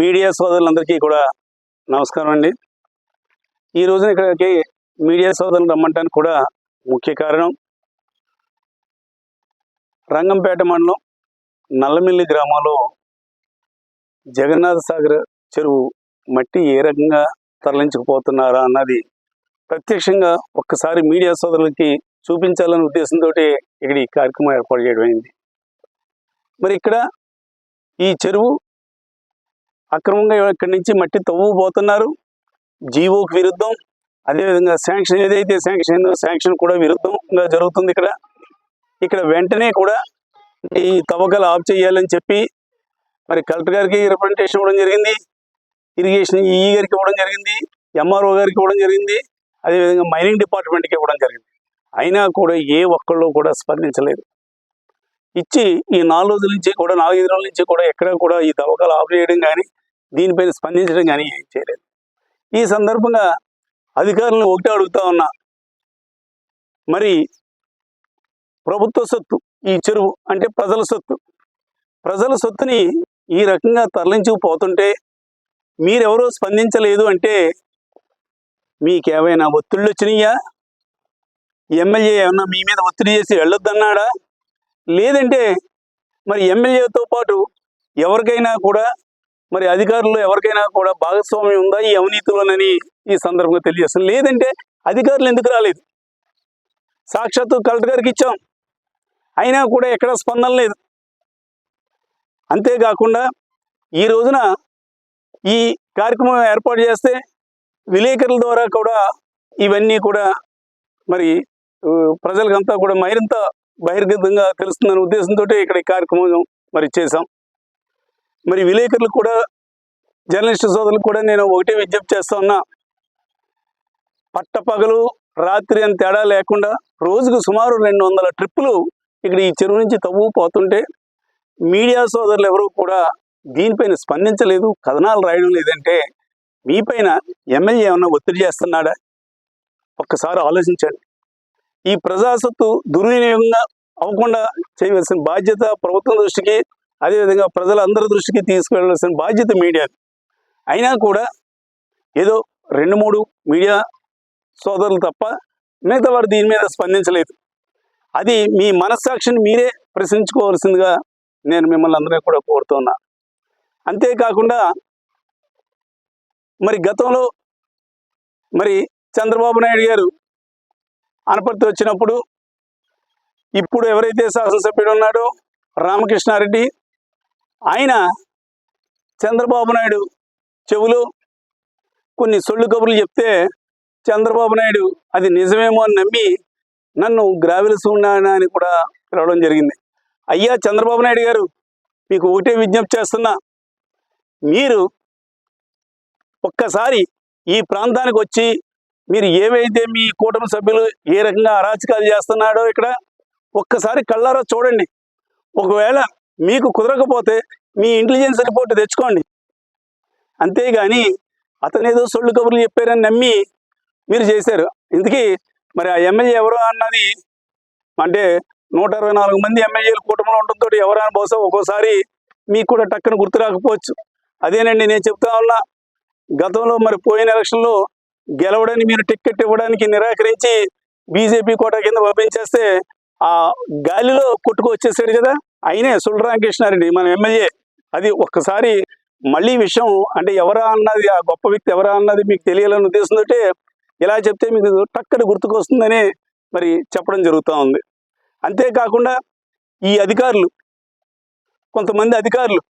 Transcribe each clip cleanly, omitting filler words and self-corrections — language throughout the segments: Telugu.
మీడియా సోదరులందరికీ కూడా నమస్కారం అండి. ఈ రోజున ఇక్కడికి మీడియా సోదరులు రమ్మంటానికి కూడా ముఖ్య కారణం రంగంపేట మండలం నల్లమిల్లి గ్రామంలో జగన్నాథ సాగర్ చెరువు మట్టి ఏ రకంగా తరలించుకుపోతున్నారా అన్నది ప్రత్యక్షంగా ఒక్కసారి మీడియా సోదరులకి చూపించాలనే ఉద్దేశంతో ఇక్కడ ఈ కార్యక్రమం ఏర్పాటు చేయడం అయింది. మరి ఇక్కడ ఈ చెరువు అక్రమంగా ఇక్కడి నుంచి మట్టి తవ్వుకుపోతున్నారు. జీవోకి విరుద్ధం, అదేవిధంగా శాంక్షన్ ఏదైతే శాంక్షన్ కూడా విరుద్ధంగా జరుగుతుంది. ఇక్కడ వెంటనే కూడా ఈ తవ్వకాలు ఆఫ్ చేయాలని చెప్పి మరి కలెక్టర్ గారికి రిప్రజెంటేషన్ ఇవ్వడం జరిగింది, ఇరిగేషన్ ఈఈ గారికి ఇవ్వడం జరిగింది, ఎంఆర్ఓ గారికి ఇవ్వడం జరిగింది, అదేవిధంగా మైనింగ్ డిపార్ట్మెంట్కి ఇవ్వడం జరిగింది. అయినా కూడా ఏ ఒక్కళ్ళు కూడా స్పందించలేదు. ఇచ్చి ఈ 4 రోజుల నుంచి కూడా 4-5 రోజుల నుంచి కూడా ఎక్కడ కూడా ఈ తవ్వకాలు ఆఫ్ చేయడం కానీ దీనిపైన స్పందించడం కానీ ఏం చేయలేదు. ఈ సందర్భంగా అధికారులను ఒకటే అడుగుతా ఉన్నా, మరి ప్రభుత్వ సొత్తు ఈ చెరువు అంటే ప్రజల సొత్తుని ఈ రకంగా తరలించుకుపోతుంటే మీరెవరో స్పందించలేదు అంటే మీకేమైనా ఒత్తిళ్ళు వచ్చినాయా? ఎమ్మెల్యే ఏమన్నా మీ మీద ఒత్తిడి చేసి వెళ్ళొద్దన్నాడా? లేదంటే మరి ఎమ్మెల్యేతో పాటు ఎవరికైనా కూడా మరి అధికారులు ఎవరికైనా కూడా భాగస్వామ్యం ఉందా ఈ అవినీతిలోనని ఈ సందర్భంగా తెలియజేస్తాను. లేదంటే అధికారులు ఎందుకు రాలేదు? సాక్షాత్తు కలెక్టర్ గారికి ఇచ్చాం, అయినా కూడా ఎక్కడ స్పందన లేదు. అంతేకాకుండా ఈ రోజున ఈ కార్యక్రమం ఏర్పాటు చేస్తే విలేకరుల ద్వారా కూడా ఇవన్నీ కూడా మరి ప్రజలకంతా కూడా మరింత బహిర్గతంగా తెలుస్తుందనే ఉద్దేశంతో ఇక్కడ ఈ కార్యక్రమం మరి చేశాం. మరి విలేకరులు కూడా జర్నలిస్టు సోదరులకు కూడా నేను ఒకటే విజ్ఞప్తి చేస్తా ఉన్నా, పట్టపగలు రాత్రి అని తేడా లేకుండా రోజుకు సుమారు 200 ట్రిప్పులు ఇక్కడ ఈ చెరువు నుంచి తవ్వుకుపోతుంటే మీడియా సోదరులు ఎవరు కూడా దీనిపైన స్పందించలేదు, కథనాలు రాయడం లేదంటే మీపైన ఎమ్మెల్యే ఏమన్నా ఒత్తిడి చేస్తున్నాడా? ఒక్కసారి ఆలోచించండి. ఈ ప్రజాసత్తు దుర్వినియోగంగా అవ్వకుండా చేయవలసిన బాధ్యత ప్రభుత్వం దృష్టికి, అదేవిధంగా ప్రజలందరి దృష్టికి తీసుకెళ్లవలసిన బాధ్యత మీడియా. అయినా కూడా ఏదో 2-3 మీడియా సోదరులు తప్ప మిగతా వారు దీని మీద స్పందించలేదు. అది మీ మనస్సాక్షిని మీరే ప్రశ్నించుకోవాల్సిందిగా నేను మిమ్మల్ని అందరినీ కూడా కోరుతున్నా. అంతేకాకుండా మరి గతంలో మరి చంద్రబాబు నాయుడు గారు అనపర్తి వచ్చినప్పుడు ఇప్పుడు ఎవరైతే శాసనసభ్యుడు ఉన్నాడో రామకృష్ణారెడ్డి, ఆయన చంద్రబాబు నాయుడు చెవులో కొన్ని సొల్లు కబుర్లు చెప్తే చంద్రబాబు నాయుడు అది నిజమేమో అని నమ్మి నన్ను గ్రావెల్ సూనాయన అని కూడా పిలవడం జరిగింది. అయ్యా చంద్రబాబు నాయుడు గారు, మీకు ఒకటే విజ్ఞప్తి చేస్తున్నా, మీరు ఒక్కసారి ఈ ప్రాంతానికి వచ్చి మీరు ఏవైతే మీ కూటమి సభ్యులు ఏ రకంగా అరాచకాలు చేస్తున్నాడో ఇక్కడ ఒక్కసారి కళ్ళారా చూడండి. ఒకవేళ మీకు కుదరకపోతే మీ ఇంటెలిజెన్స్ రిపోర్ట్ తెచ్చుకోండి. అంతేగాని అతనేదో సొల్లు కబుర్లు చెప్పారని నమ్మి మీరు చేశారు. ఇందుకీ మరి ఆ ఎమ్మెల్యే ఎవరో అన్నది అంటే 124 మంది ఎమ్మెల్యేలు కూటమిలో ఉండడంతో ఎవరైనా బహుశా ఒక్కోసారి మీకు కూడా టక్కన గుర్తు రాకపోవచ్చు. అదేనండి నేను చెప్తా ఉన్నా, గతంలో మరి పోయిన ఎలక్షన్లో గెలవడానికి మీరు టికెట్ ఇవ్వడానికి నిరాకరించి బీజేపీ కోటా కింద పంపించేస్తే ఆ గాలిలో కొట్టుకు వచ్చేసాడు కదా, ఆయనే సుల్ రామకృష్ణారెడ్డి మన ఎమ్మెల్యే. అది ఒక్కసారి మళ్ళీ విషయం అంటే ఎవరా అన్నది, ఆ గొప్ప వ్యక్తి ఎవరా అన్నది మీకు తెలియాలనే ఉద్దేశంతో ఇలా చెప్తే మీకు టక్కన గుర్తుకొస్తుందని మరి చెప్పడం జరుగుతూ ఉంది. అంతేకాకుండా ఈ అధికారులు, కొంతమంది అధికారులు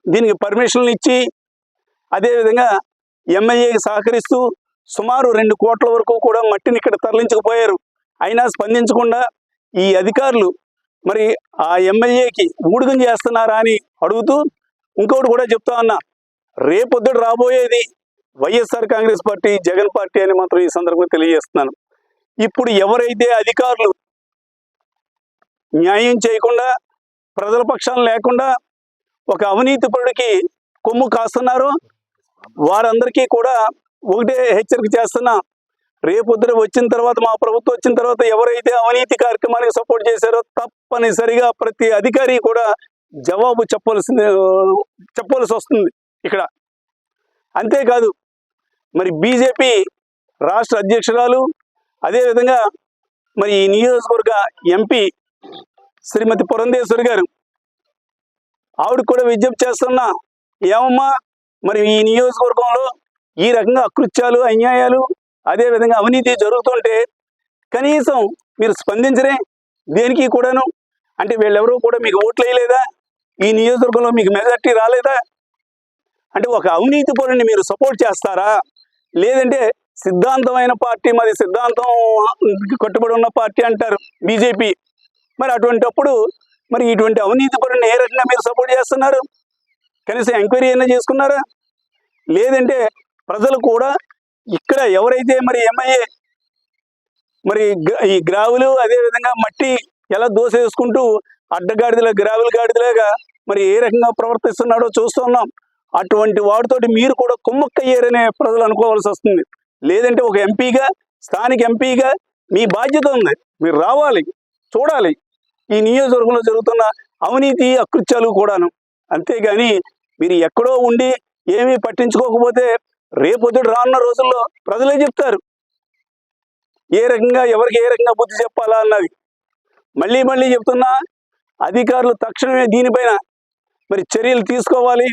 దీనికి పర్మిషన్లు ఇచ్చి అదేవిధంగా ఎమ్మెల్యేకి సహకరిస్తూ సుమారు 2 కోట్ల వరకు కూడా మట్టిని ఇక్కడ తరలించకపోయారు. అయినా స్పందించకుండా ఈ అధికారులు మరి ఆ ఎమ్మెల్యేకి ఊడిగం చేస్తున్నారా అని అడుగుతూ ఇంకొకటి కూడా చెప్తా ఉన్నా, రేపొద్దుట రాబోయేది వైఎస్ఆర్ కాంగ్రెస్ పార్టీ, జగన్ పార్టీ అని మాత్రం ఈ సందర్భంగా తెలియజేస్తున్నాను. ఇప్పుడు ఎవరైతే అధికారులు న్యాయం చేయకుండా ప్రజల పక్షాన లేకుండా ఒక అవినీతిపరుడికి కొమ్ము కాస్తున్నారో వారందరికీ కూడా ఒకటే హెచ్చరిక చేస్తున్నా, రేపొద్దున వచ్చిన తర్వాత మా ప్రభుత్వం వచ్చిన తర్వాత ఎవరైతే అవినీతి కార్యక్రమానికి సపోర్ట్ చేశారో తప్పనిసరిగా ప్రతి అధికారి కూడా జవాబు చెప్పవలసి వస్తుంది. ఇక్కడ అంతేకాదు మరి బీజేపీ రాష్ట్ర అధ్యక్షురాలు, అదేవిధంగా మరి ఈ నియోజకవర్గ ఎంపీ శ్రీమతి పురంధేశ్వరి గారు, ఆవిడకు కూడా విజ్ఞప్తి చేస్తున్నా, ఏమమ్మా మరి ఈ నియోజకవర్గంలో ఈ రకంగా అకృత్యాలు, అన్యాయాలు, అదేవిధంగా అవినీతి జరుగుతుంటే కనీసం మీరు స్పందించరే దేనికి కూడాను? అంటే వీళ్ళెవరూ కూడా మీకు ఓట్లు వేయలేదా? ఈ నియోజకవర్గంలో మీకు మెజార్టీ రాలేదా? అంటే ఒక అవినీతి పరుని మీరు సపోర్ట్ చేస్తారా? లేదంటే సిద్ధాంతమైన పార్టీ, మరి సిద్ధాంతం కట్టుబడి ఉన్న పార్టీ అంటారు బీజేపీ. మరి అటువంటిప్పుడు మరి ఇటువంటి అవినీతి పరుని ఏ రకంగా మీరు సపోర్ట్ చేస్తున్నారు? కనీసం ఎంక్వైరీ అయినా చేసుకున్నారా? లేదంటే ప్రజలు కూడా ఇక్కడ ఎవరైతే మరి ఎమ్మెల్యే మరి ఈ గ్రావులు, అదేవిధంగా మట్టి ఎలా దోసేసుకుంటూ అడ్డగాడిదలా, గ్రావుల గాడిదలాగా మరి ఏ రకంగా ప్రవర్తిస్తున్నాడో చూస్తున్నాం. అటువంటి వాడితోటి మీరు కూడా కుమ్మక్కయ్యారనే ప్రజలు అనుకోవాల్సి వస్తుంది. లేదంటే ఒక ఎంపీగా, స్థానిక ఎంపీగా మీ బాధ్యత ఉంది, మీరు రావాలి, చూడాలి ఈ నియోజకవర్గంలో జరుగుతున్న అవినీతి, అకృత్యాలు కూడాను. అంతేగాని మీరు ఎక్కడో ఉండి ఏమీ పట్టించుకోకపోతే రేపొద్దుడు రానున్న రోజుల్లో ప్రజలే చెప్తారు ఏ రకంగా ఎవరికి ఏ రకంగా బుద్ధి చెప్పాలా అన్నది. మళ్ళీ చెప్తున్నా, అధికారులు తక్షణమే దీనిపైన మరి చర్యలు తీసుకోవాలి.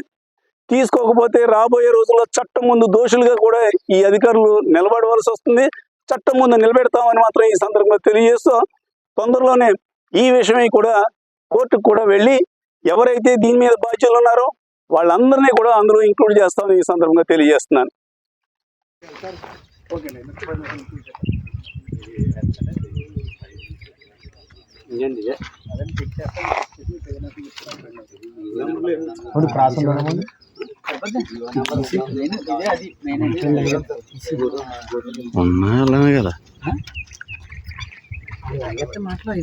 తీసుకోకపోతే రాబోయే రోజుల్లో చట్టం ముందు దోషులుగా కూడా ఈ అధికారులు నిలబడవలసి వస్తుంది. చట్టం ముందు నిలబెడతామని మాత్రం ఈ సందర్భంగా తెలియజేస్తూ, తొందరలోనే ఈ విషయమై కూడా కోర్టుకు కూడా వెళ్ళి ఎవరైతే దీని మీద బాధ్యులు ఉన్నారో వాళ్ళందరినీ కూడా అందులో ఇంక్లూడ్ చేస్తామని ఈ సందర్భంగా తెలియజేస్తున్నాను. ఉన్నాయే కదా మాట్లాడి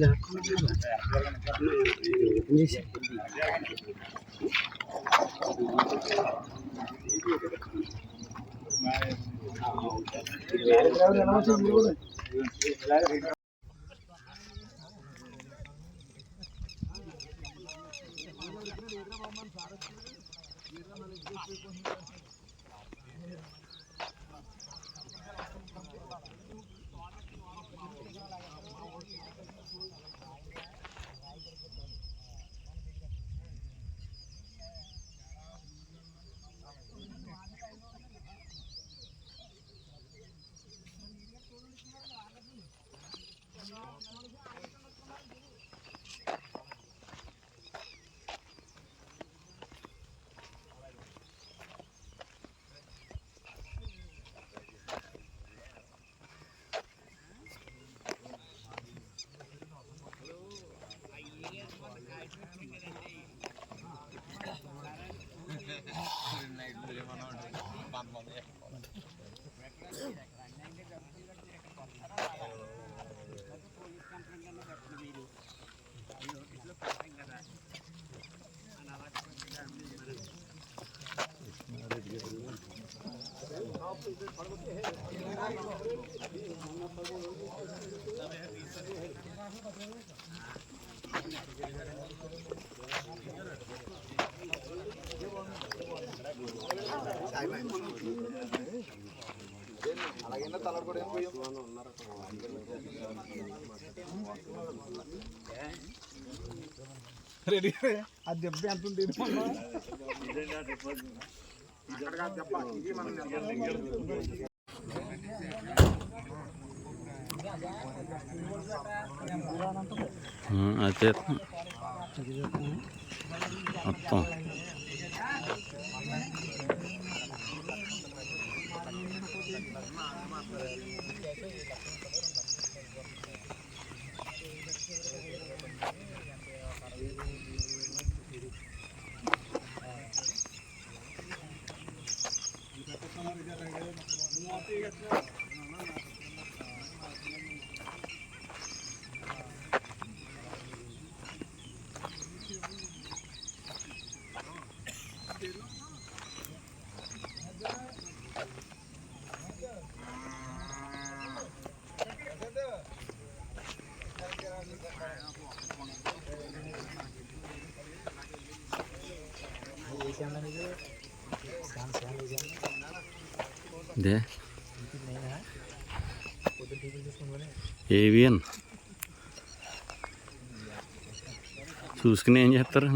రెడీ ఆ దెబ్బ ఎంత ఉంటుంది అదే మొత్తం చేసాను ఇదే ఏవియన్ చూసుకుని ఏం చేస్తారు.